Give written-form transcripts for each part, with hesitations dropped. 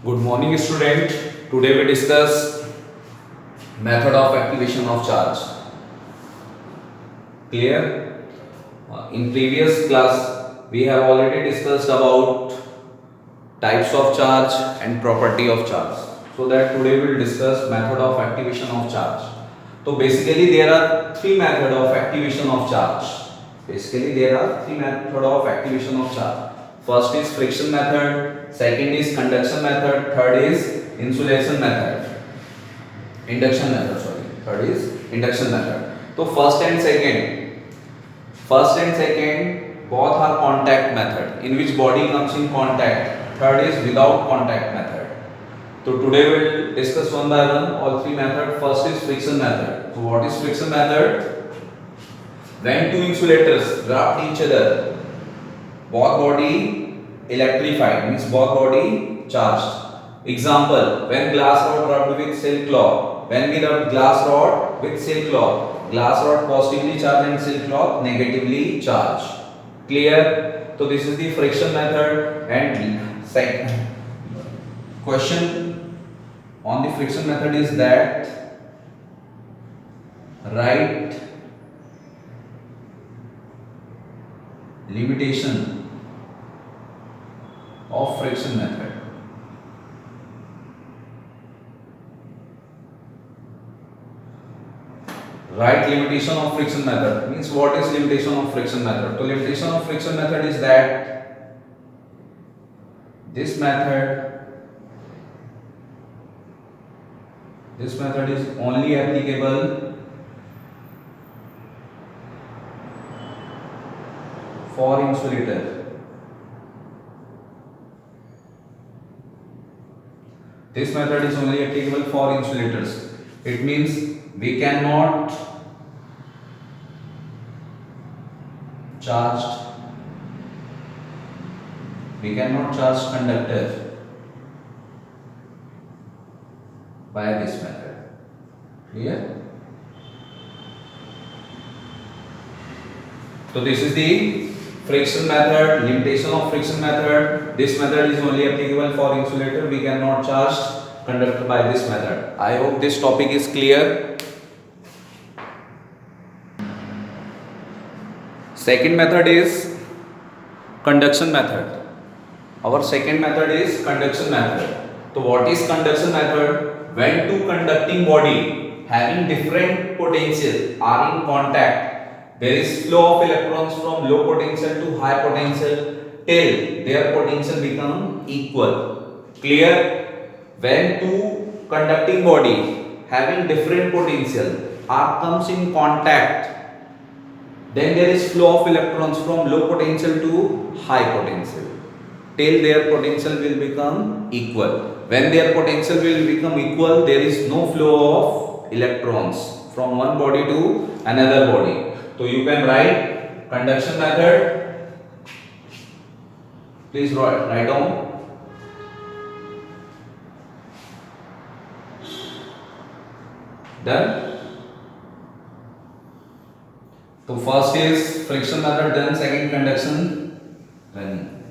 Good morning, student. Today we discuss method of activation of charge. Clear? In previous class, we have already discussed about types of charge and property of charge. So that today we will discuss method of activation of charge. So basically there are three methods of activation of charge. First is friction method, second is conduction method, third is insulation method. Third is induction method. So first and second both are contact method in which body comes in contact. Third is without contact method. So today we will discuss one by one all three methods. First is friction method. So what is friction method? When two insulators rub each other, both body electrified, means both body charged. Example, when glass rod rubbed with silk cloth. When we rub glass rod with silk cloth, glass rod positively charged and silk cloth negatively charged. Clear? So this is the friction method. And second question on the friction method is that write limitation of friction method. Write limitation of friction method means what is limitation of friction method? So limitation of friction method is that this method is only applicable for insulator. This method is only applicable for insulators. It means we cannot charge conductor by this method. Clear? So this is the friction method, limitation of friction method. This method is only applicable for insulator. We cannot charge conductor by this method. I hope this topic is clear. Second method is conduction method. Our second method is conduction method. So what is conduction method? When two conducting body having different potential are in contact, there is flow of electrons from low potential to high potential till their potential become equal. Clear? When two conducting body having different potential are comes in contact, then there is flow of electrons from low potential to high potential till their potential will become equal. When their potential will become equal, there is no flow of electrons from one body to another body. So you can write conduction method. Please write down. Done. So first is friction method, then second conduction, then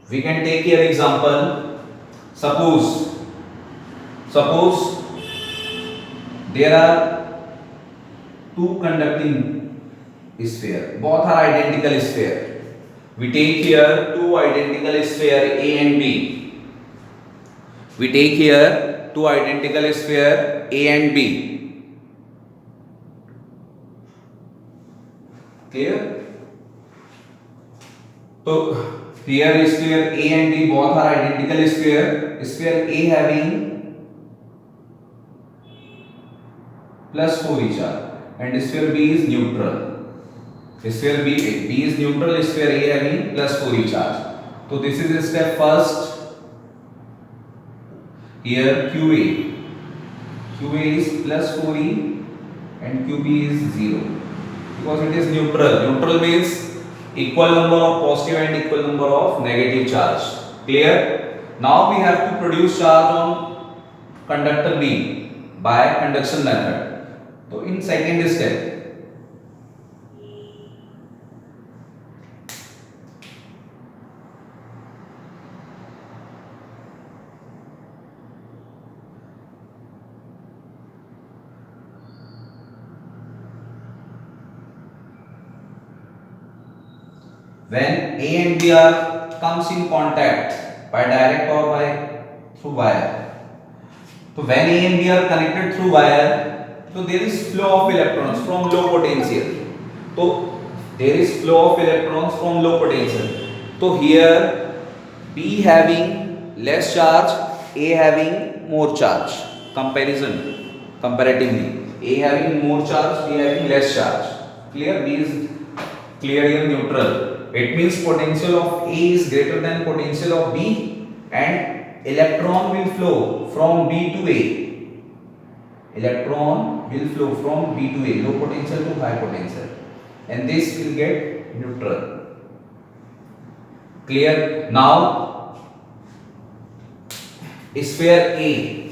we can take here example. Suppose there are two conducting sphere, both are identical sphere. We take here two identical sphere A and B. We take here two identical sphere A and B. Clear? So here sphere A and B both are identical sphere. Sphere A having plus 4 charge and sphere B is neutral. Sphere B is neutral, sphere A having plus 4 charge. So this is step first. Here QA is plus 4E and QB is 0 because it is neutral. Neutral means equal number of positive and equal number of negative charge. Clear? Now we have to produce charge on conductor B by conduction method. So in second step, when A and B are comes in contact by direct or by through wire. So when A and B are connected through wire, so there is flow of electrons from low potential. So there is flow of electrons from low potential. So here B having less charge, A having more charge. Comparatively, A having more charge, B having less charge. Clear? B is clearly neutral. It means potential of A is greater than potential of B, and electron will flow from B to A. Electron will flow from B to A, low potential to high potential, and this will get neutral. Clear? Now sphere A